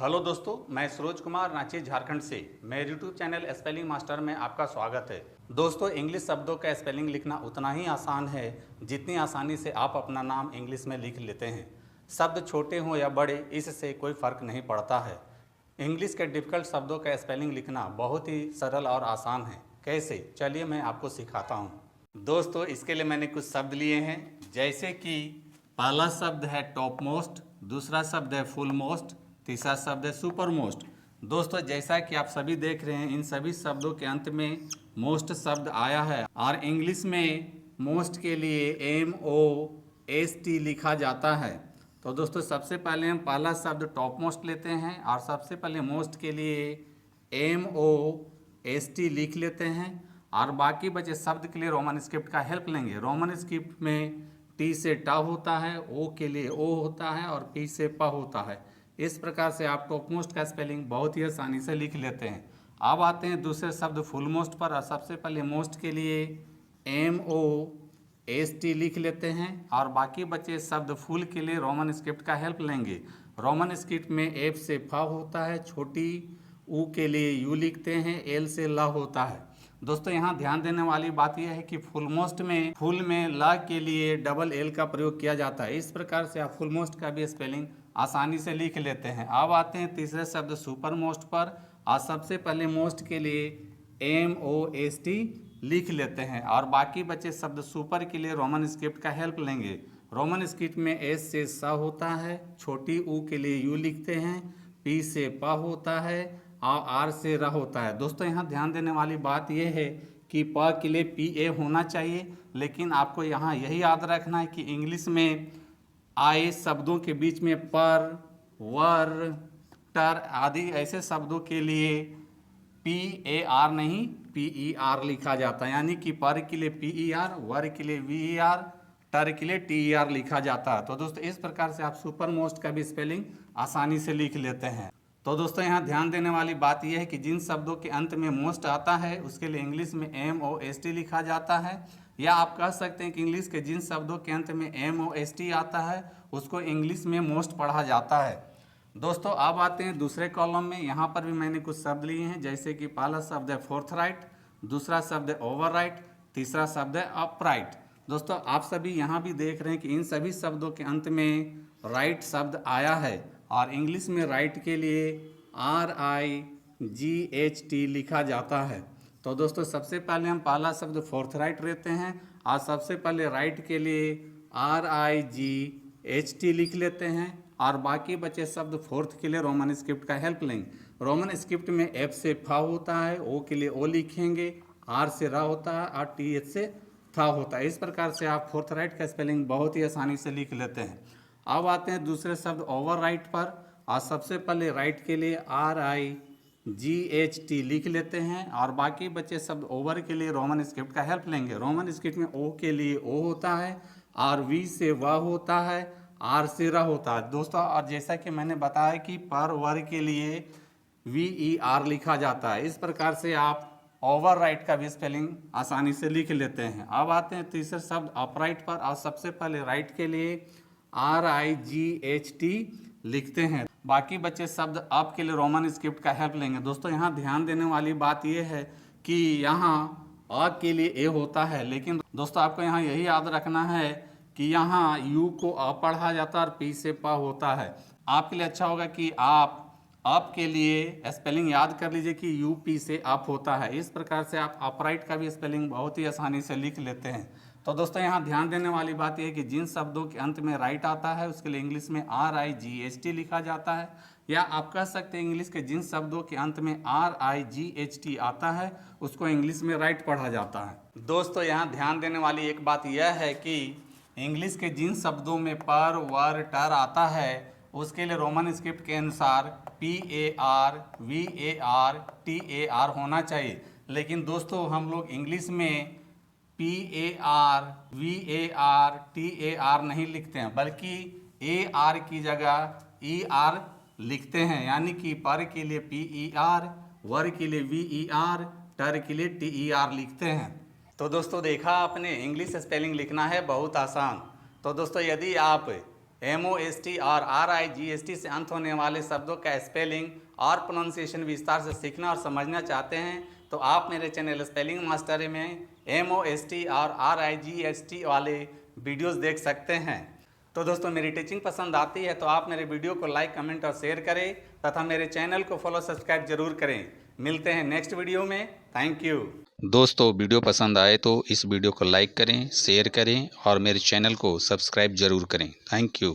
Hello दोस्तों, मैं सरोज कुमार रांची झारखंड से मेरे यूट्यूब चैनल स्पेलिंग मास्टर में आपका स्वागत है। दोस्तों, इंग्लिश शब्दों का स्पेलिंग लिखना उतना ही आसान है जितनी आसानी से आप अपना नाम इंग्लिश में लिख लेते हैं। शब्द छोटे हों या बड़े, इससे कोई फ़र्क नहीं पड़ता है। इंग्लिश के डिफ़िकल्ट शब्दों का स्पेलिंग लिखना बहुत ही सरल और आसान है। कैसे? चलिए मैं आपको सिखाता हूँ। दोस्तों, इसके लिए मैंने कुछ शब्द लिए हैं, जैसे कि पहला शब्द है टॉप मोस्ट, दूसरा शब्द है फुल मोस्ट, तीसरा शब्द है सुपर मोस्ट। दोस्तों, जैसा कि आप सभी देख रहे हैं, इन सभी शब्दों के अंत में मोस्ट शब्द आया है और इंग्लिश में मोस्ट के लिए MOST लिखा जाता है। तो दोस्तों, सबसे पहले हम पहला शब्द टॉप मोस्ट लेते हैं और सबसे पहले मोस्ट के लिए MOST लिख लेते हैं और बाकी बचे शब्द के लिए रोमन स्क्रिप्ट का हेल्प लेंगे। रोमन स्क्रिप्ट में T से टा होता है, O के लिए O होता है और P से प होता है। इस प्रकार से आप टॉप मोस्ट का स्पेलिंग बहुत ही आसानी से लिख लेते हैं। अब आते हैं दूसरे शब्द फुल मोस्ट पर और सबसे पहले मोस्ट के लिए MOST लिख लेते हैं और बाकी बचे शब्द फुल के लिए रोमन स्क्रिप्ट का हेल्प लेंगे। रोमन स्क्रिप्ट में F से फ होता है, छोटी U के लिए U लिखते हैं, L से ल होता है। दोस्तों, यहाँ ध्यान देने वाली बात यह है कि फुल मोस्ट में फुल में ल के लिए डबल L का प्रयोग किया जाता है। इस प्रकार से आप फुल मोस्ट का भी स्पेलिंग आसानी से लिख लेते हैं। अब आते हैं तीसरे शब्द सुपर मोस्ट पर और सबसे पहले मोस्ट के लिए MOST लिख लेते हैं और बाकी बचे शब्द सुपर के लिए रोमन स्क्रिप्ट का हेल्प लेंगे। रोमन स्क्रिप्ट में S से स होता है, छोटी U के लिए U लिखते हैं, P से प होता है और R से र होता है। दोस्तों, यहाँ ध्यान देने वाली बात यह है कि प के लिए PA होना चाहिए, लेकिन आपको यहाँ यही याद रखना है कि इंग्लिश में आए शब्दों के बीच में पर, वर, टर आदि ऐसे शब्दों के लिए PAR नहीं PER लिखा जाता है, यानी कि पर के लिए PER, वर के लिए VER, टर के लिए TER लिखा जाता है। तो दोस्तों, इस प्रकार से आप सुपर मोस्ट का भी स्पेलिंग आसानी से लिख लेते हैं। तो दोस्तों, यहाँ ध्यान देने वाली बात यह है कि जिन शब्दों के अंत में मोस्ट आता है उसके लिए इंग्लिश में MOST लिखा जाता है, या आप कह सकते हैं कि इंग्लिश के जिन शब्दों के अंत में MOST आता है उसको इंग्लिश में मोस्ट पढ़ा जाता है। दोस्तों, अब आते हैं दूसरे कॉलम में। यहाँ पर भी मैंने कुछ शब्द लिए हैं, जैसे कि पहला शब्द है फोर्थ राइट, दूसरा शब्द है ओवर राइट, तीसरा शब्द है अपराइट। दोस्तों, आप सभी यहाँ भी देख रहे हैं कि इन सभी शब्दों के अंत में राइट शब्द आया है और इंग्लिश में राइट के लिए RIGHT लिखा जाता है। तो दोस्तों, सबसे पहले हम पहला शब्द फोर्थ राइट लेते हैं और सबसे पहले राइट के लिए RIGHT लिख लेते हैं और बाकी बचे शब्द फोर्थ के लिए रोमन स्क्रिप्ट का हेल्प लेंगे। रोमन स्क्रिप्ट में F से फ होता है, O के लिए O लिखेंगे, R से र होता है और TH से था होता है। इस प्रकार से आप फोर्थ राइट का स्पेलिंग बहुत ही आसानी से लिख लेते हैं। अब आते हैं दूसरे शब्द ओवर राइट पर और सबसे पहले राइट के लिए RIGHT लिख लेते हैं और बाकी बचे शब्द ओवर के लिए रोमन स्क्रिप्ट का हेल्प लेंगे। रोमन स्क्रिप्ट में O के लिए O होता है और V से व होता है, R से र होता है। दोस्तों, और जैसा कि मैंने बताया कि पर वर के लिए VER लिखा जाता है। इस प्रकार से आप ओवर राइट का भी स्पेलिंग आसानी से लिख लेते हैं। अब आते हैं तीसरे शब्द अपराइट पर और सबसे पहले राइट के लिए RIGHT लिखते हैं। बाकी बचे शब्द अप के लिए रोमन स्क्रिप्ट का हेल्प लेंगे। दोस्तों, यहाँ ध्यान देने वाली बात यह है कि यहाँ अ के लिए ए होता है, लेकिन दोस्तों आपको यहाँ यही याद रखना है कि यहाँ U को अ पढ़ा जाता है और P से प होता है। आपके लिए अच्छा होगा कि आप अप के लिए स्पेलिंग याद कर लीजिए कि UP से अप होता है। इस प्रकार से आप अपराइट का भी स्पेलिंग बहुत ही आसानी से लिख लेते हैं। तो दोस्तों, यहाँ ध्यान देने वाली बात यह है कि जिन शब्दों के अंत में राइट आता है उसके लिए इंग्लिश में RIGHT लिखा जाता है, या आप कह सकते हैं इंग्लिश के जिन शब्दों के अंत में RIGHT आता है उसको इंग्लिश में राइट पढ़ा जाता है। दोस्तों, यहाँ ध्यान देने वाली एक बात यह है कि इंग्लिश के जिन शब्दों में पर, वर, टर आता है उसके लिए रोमन स्क्रिप्ट के अनुसार PAR, VAR, TAR होना चाहिए, लेकिन दोस्तों हम लोग इंग्लिश में PAR, VAR, TAR नहीं लिखते हैं, बल्कि AR की जगह ER लिखते हैं, यानी कि पर के लिए PER, वर के लिए VER, टर के लिए TER लिखते हैं। तो दोस्तों, देखा आपने, इंग्लिश स्पेलिंग लिखना है बहुत आसान। तो दोस्तों, यदि आप MOST और RIGST से अंत होने वाले शब्दों का स्पेलिंग और प्रोनाउंसिएशन विस्तार से सीखना और समझना चाहते हैं तो आप मेरे चैनल स्पेलिंग मास्टर में MOST और RIGST वाले वीडियोस देख सकते हैं। तो दोस्तों, मेरी टीचिंग पसंद आती है तो आप मेरे वीडियो को लाइक, कमेंट और शेयर करें तथा मेरे चैनल को फॉलो, सब्सक्राइब जरूर करें। मिलते हैं नेक्स्ट वीडियो में। Thank you. दोस्तों, वीडियो पसंद आए तो इस वीडियो को लाइक करें, शेयर करें और मेरे चैनल को सब्सक्राइब जरूर करें। Thank you.